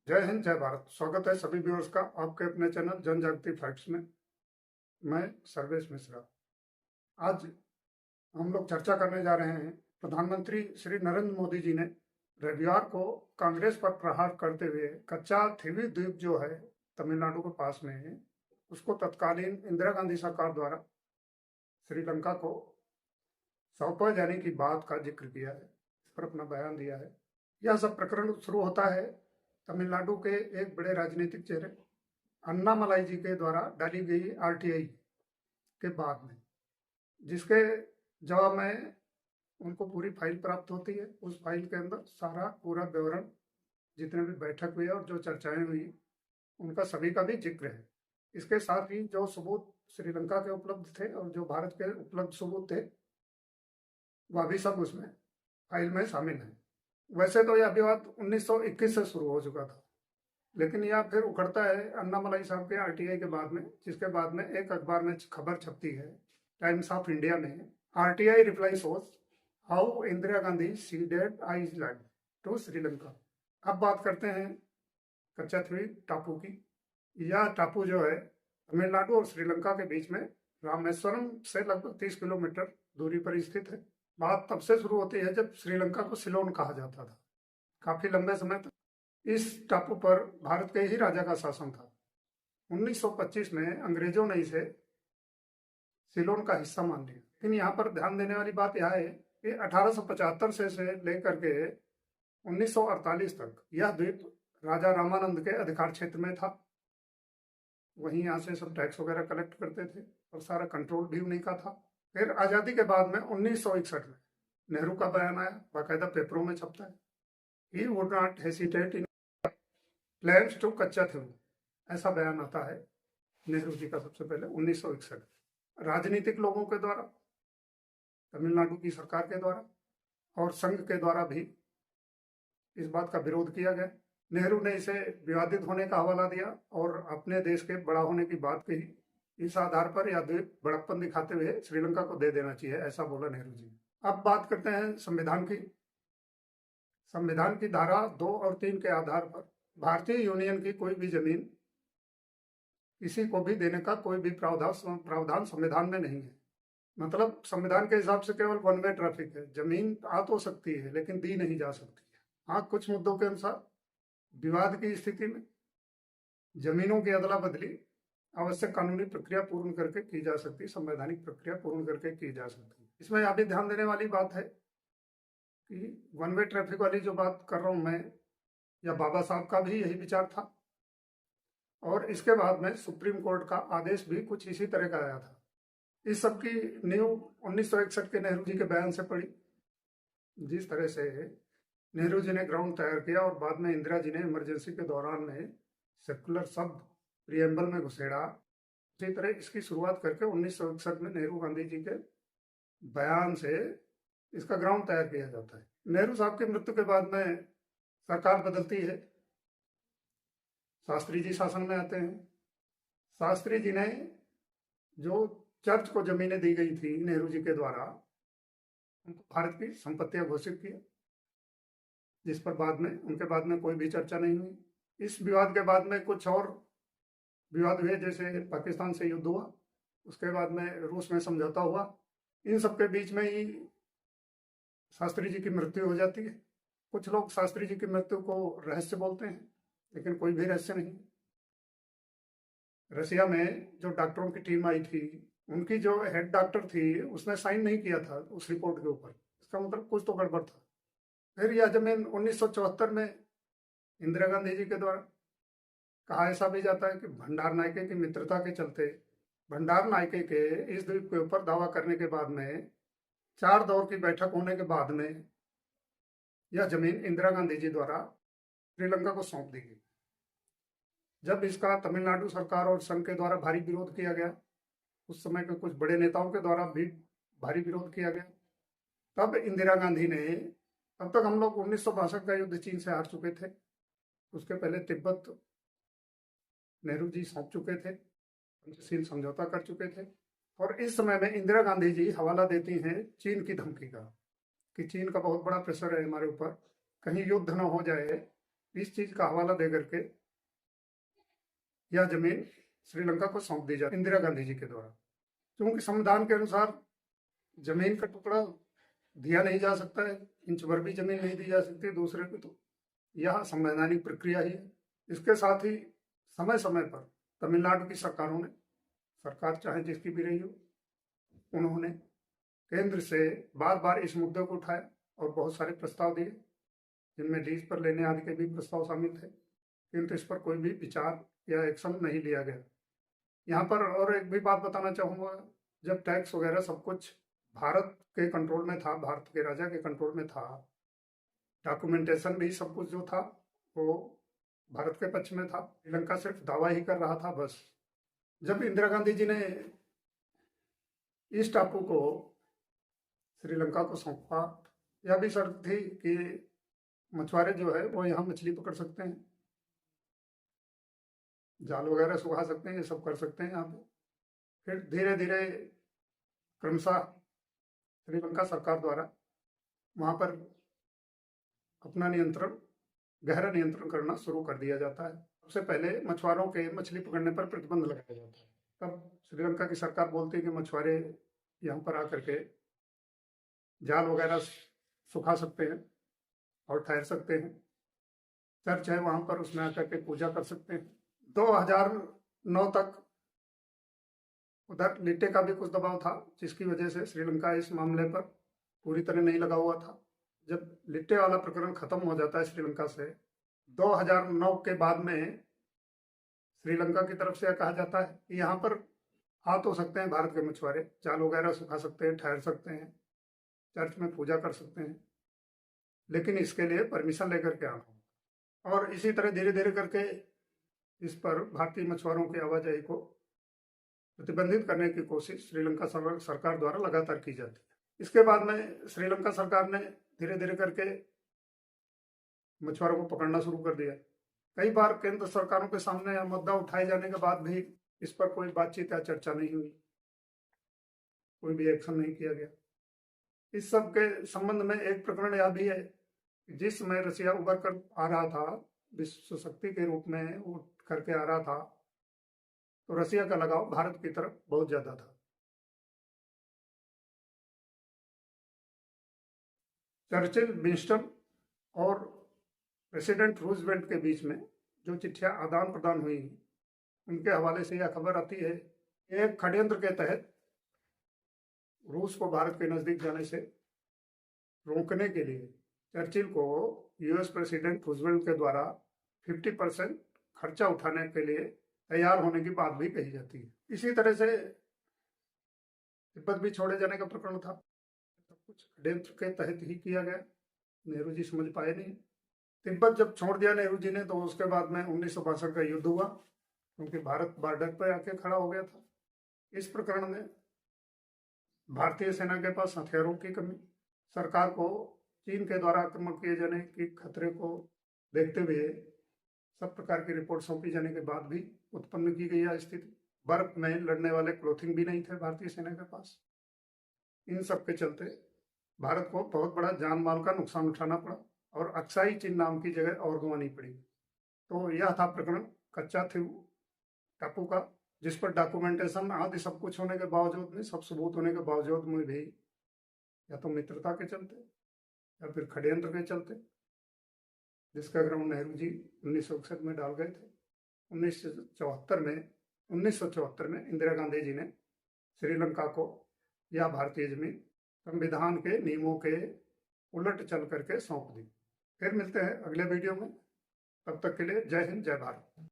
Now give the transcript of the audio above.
जय हिंद, जय भारत। स्वागत है सभी व्यूअर्स का आपके अपने चैनल जन जागृति फैक्ट्स में। मैं सर्वेश मिश्रा। आज हम लोग चर्चा करने जा रहे हैं। प्रधानमंत्री श्री नरेंद्र मोदी जी ने रविवार को कांग्रेस पर प्रहार करते हुए कच्चा थीवी द्वीप जो है तमिलनाडु के पास में है, उसको तत्कालीन इंदिरा गांधी सरकार द्वारा श्रीलंका को सौंपा जाने की बात का जिक्र किया है, इस पर अपना बयान दिया है। यह सब प्रकरण शुरू होता है तमिलनाडु के एक बड़े राजनीतिक चेहरे अन्नामलाई जी के द्वारा डाली गई आरटीआई के बाद में, जिसके जवाब में उनको पूरी फाइल प्राप्त होती है। उस फाइल के अंदर सारा पूरा विवरण, जितने भी बैठक हुई और जो चर्चाएं हुई, उनका सभी का भी जिक्र है। इसके साथ ही जो सबूत श्रीलंका के उपलब्ध थे और जो भारत के उपलब्ध सबूत थे, वह भी सब उसमें फाइल में शामिल है। वैसे तो यह विवाद 1921 से शुरू हो चुका था, लेकिन यह फिर उखड़ता है अन्नामलाई साहब के आरटीआई के बाद में, जिसके बाद में एक अखबार में खबर छपती है, टाइम्स ऑफ इंडिया में, RTI reply shows how Indira Gandhi ceded island to Sri Lanka. अब बात करते हैं कच्चाथीवी टापू की। यह टापू जो है तमिलनाडु और श्रीलंका के बीच में रामेश्वरम से लगभग 30 किलोमीटर दूरी पर स्थित है। बात तब से शुरू होती है जब श्रीलंका को सिलोन कहा जाता था। काफी लंबे समय तक इस टापू पर भारत के ही राजा का शासन था। 1925 में अंग्रेजों ने इसे सिलोन का हिस्सा मान लिया। लेकिन यहाँ पर ध्यान देने वाली बात यह है कि 1875 से लेकर के 1948 तक यह द्वीप राजा रामानंद के अधिकार क्षेत्र में था। वहीं यहाँ से सब टैक्स वगैरह कलेक्ट करते थे और सारा कंट्रोल भी उन्हीं का था। फिर आज़ादी के बाद में 1961 में नेहरू का बयान आया, बाकायदा पेपरों में छपता है, he would not hesitate in planes to Katchatheevu, ऐसा बयान आता है नेहरू जी का सबसे पहले 1961। राजनीतिक लोगों के द्वारा, तमिलनाडु की सरकार के द्वारा और संघ के द्वारा भी इस बात का विरोध किया गया। नेहरू ने इसे विवादित होने का हवाला दिया और अपने देश के बड़ा होने की बात कही। इस आधार पर यह द्वीप बड़प्पन दिखाते हुए श्रीलंका को दे देना चाहिए, ऐसा बोला नेहरू जी। अब बात करते हैं संविधान की। संविधान की धारा 2 और 3 के आधार पर भारतीय यूनियन की कोई भी जमीन किसी को भी देने का कोई भी प्रावधान संविधान में नहीं है। मतलब संविधान के हिसाब से केवल वन वे ट्रैफिक है, जमीन आ तो सकती है लेकिन दी नहीं जा सकती है। हाँ, कुछ मुद्दों के अनुसार विवाद की स्थिति में जमीनों की अदला बदली आवश्यक कानूनी प्रक्रिया पूर्ण करके की जा सकती, संवैधानिक प्रक्रिया पूर्ण करके की जा सकती। इसमें यह भी ध्यान देने वाली बात है कि वन वे ट्रैफिक वाली जो बात कर रहा हूं मैं, या बाबा साहब का भी यही विचार था और इसके बाद में सुप्रीम कोर्ट का आदेश भी कुछ इसी तरह का आया था। इस सब की नींव 1961 के नेहरू जी के बयान से पड़ी। जिस तरह से नेहरू जी ने ग्राउंड तैयार किया और बाद में इंदिरा जी ने इमरजेंसी के दौरान में सर्कुलर शब्द प्रियम्बल में घुसेड़ा, उसी तरह इसकी शुरुआत करके 1961 में नेहरू गांधी जी के बयान से इसका ग्राउंड तैयार किया जाता है। नेहरू साहब की मृत्यु के बाद में सरकार बदलती है, शास्त्री जी शासन में आते हैं। शास्त्री जी ने जो चर्च को जमीनें दी गई थी नेहरू जी के द्वारा, उनको भारत की संपत्तियां घोषित किया, जिस पर बाद में उनके बाद में कोई भी चर्चा नहीं हुई। इस विवाद के बाद में कुछ और विवाद हुए, जैसे पाकिस्तान से युद्ध हुआ, उसके बाद में रूस में समझौता हुआ। इन सब के बीच में ही शास्त्री जी की मृत्यु हो जाती है। कुछ लोग शास्त्री जी की मृत्यु को रहस्य बोलते हैं, लेकिन कोई भी रहस्य नहीं। रसिया में जो डॉक्टरों की टीम आई थी, उनकी जो हेड डॉक्टर थी, उसने साइन नहीं किया था उस रिपोर्ट के ऊपर। इसका मतलब कुछ तो गड़बड़ था। फिर यह जमीन 1974 में इंदिरा गांधी जी के द्वारा, कहा ऐसा भी जाता है कि भंडार नायके की मित्रता के चलते भंडार नायके के इस द्वीप के ऊपर दावा करने के बाद में 4 दौर की बैठक होने के बाद में यह जमीन इंदिरा गांधी जी द्वारा श्रीलंका को सौंप दी गई। जब इसका तमिलनाडु सरकार और संघ के द्वारा भारी विरोध किया गया, उस समय के कुछ बड़े नेताओं के द्वारा भी भारी विरोध किया गया, तब इंदिरा गांधी ने, तब तक हम लोग 1962 का युद्ध चीन से हार चुके थे, उसके पहले तिब्बत नेहरू जी सौंप चुके थे, पंचशील समझौता कर चुके थे, और इस समय में इंदिरा गांधी जी हवाला देती हैं चीन की धमकी का कि चीन का बहुत बड़ा प्रेशर है हमारे ऊपर, कहीं युद्ध न हो जाए इस चीज का हवाला दे करके यह जमीन श्रीलंका को सौंप दी जाती इंदिरा गांधी जी के द्वारा। क्योंकि संविधान के अनुसार जमीन का टुकड़ा दिया नहीं जा सकता है, इंच भर भी जमीन नहीं दी जा सकती दूसरे को, तो यह संवैधानिक प्रक्रिया ही है। इसके साथ ही समय समय पर तमिलनाडु की सरकारों ने, सरकार चाहे जिसकी भी रही हो, उन्होंने केंद्र से बार बार इस मुद्दे को उठाया और बहुत सारे प्रस्ताव दिए, जिनमें लीज पर लेने आदि के भी प्रस्ताव शामिल थे, किंतु इस पर कोई भी विचार या एक्शन नहीं लिया गया। यहाँ पर और एक भी बात बताना चाहूँगा, जब टैक्स वगैरह सब कुछ भारत के कंट्रोल में था, भारत के राजा के कंट्रोल में था, डॉक्यूमेंटेशन भी सब कुछ जो था वो भारत के पक्ष में था, श्रीलंका सिर्फ दावा ही कर रहा था बस। जब इंदिरा गांधी जी ने इस टापू को श्रीलंका को सौंपा, यह भी शर्त थी कि मछुआरे जो है वो यहाँ मछली पकड़ सकते हैं, जाल वगैरह सुखा सकते हैं, ये सब कर सकते हैं यहाँ पे। फिर धीरे धीरे क्रमशः श्रीलंका सरकार द्वारा वहाँ पर अपना नियंत्रण, गहरा नियंत्रण करना शुरू कर दिया जाता है। सबसे पहले मछुआरों के मछली पकड़ने पर प्रतिबंध लगाया जाता है। तब श्रीलंका की सरकार बोलती है कि मछुआरे यहाँ पर आकर के जाल वगैरह सुखा सकते हैं और ठहर सकते हैं, चर्च है वहाँ पर, उसमें आकर के पूजा कर सकते हैं। 2009 तक उधर लिट्टे का भी कुछ दबाव था, जिसकी वजह से श्रीलंका इस मामले पर पूरी तरह नहीं लगा हुआ था। जब लिट्टे वाला प्रकरण खत्म हो जाता है श्रीलंका से, 2009 के बाद में श्रीलंका की तरफ से कहा जाता है कि यहाँ पर आ तो सकते हैं भारत के मछुआरे, जाल वगैरह सुखा सकते हैं, ठहर सकते हैं, चर्च में पूजा कर सकते हैं, लेकिन इसके लिए परमिशन लेकर के आना। और इसी तरह धीरे धीरे करके इस पर भारतीय मछुआरों की आवाजाही को प्रतिबंधित करने की कोशिश श्रीलंका सरकार द्वारा लगातार की जाती है। इसके बाद में श्रीलंका सरकार ने धीरे धीरे करके मछुआरों को पकड़ना शुरू कर दिया। कई बार केंद्र सरकारों के सामने यह मुद्दा उठाए जाने के बाद भी इस पर कोई बातचीत या चर्चा नहीं हुई, कोई भी एक्शन नहीं किया गया। इस सब के संबंध में एक प्रकरण यह भी है, जिस समय रसिया उभर कर आ रहा था, विश्व शक्ति के रूप में उठ करके आ रहा था, तो रसिया का लगाव भारत की तरफ बहुत ज्यादा था। चर्चिल, विंस्टन और प्रेसिडेंट रूजवेल्ट के बीच में जो चिट्ठियां आदान प्रदान हुई, उनके हवाले से यह खबर आती है, एक षड्यंत्र के तहत रूस को भारत के नजदीक जाने से रोकने के लिए चर्चिल को यूएस प्रेसिडेंट रूजवेल्ट के द्वारा 50% खर्चा उठाने के लिए तैयार होने की बात भी कही जाती है। इसी तरह से तिब्बत भी छोड़े जाने का प्रकरण था, सब कुछ षड्यंत्र के तहत ही किया गया। नेहरू जी समझ पाए नहीं। तिब्बत जब छोड़ दिया नेहरू जी ने, तो उसके बाद में 1962 का युद्ध हुआ, क्योंकि भारत बॉर्डर पर आके खड़ा हो गया था। इस प्रकरण में भारतीय सेना के पास हथियारों की कमी, सरकार को चीन के द्वारा आक्रमण किए जाने के खतरे को देखते हुए सब प्रकार की रिपोर्ट सौंपी जाने के बाद भी उत्पन्न की गई यह स्थिति। बर्फ में लड़ने वाले क्लोथिंग भी नहीं थे भारतीय सेना के पास। इन सब के चलते भारत को बहुत बड़ा जान माल का नुकसान उठाना पड़ा और अक्साई चीन नाम की जगह और गंवानी पड़ी। तो यह था प्रकरण कच्चा थी टापू का, जिस पर डॉक्यूमेंटेशन आदि सब कुछ होने के बावजूद में, सब सबूत होने के बावजूद में भी, या तो मित्रता के चलते या फिर षड्यंत्र के चलते, जिसका ग्राउंड नेहरू जी 1961 में डाल गए थे, 1974 में इंदिरा गांधी जी ने श्रीलंका को या भारतीय जमीन संविधान के नियमों के उलट चल करके सौंप दी। फिर मिलते हैं अगले वीडियो में, तब तक के लिए जय हिंद, जय भारत।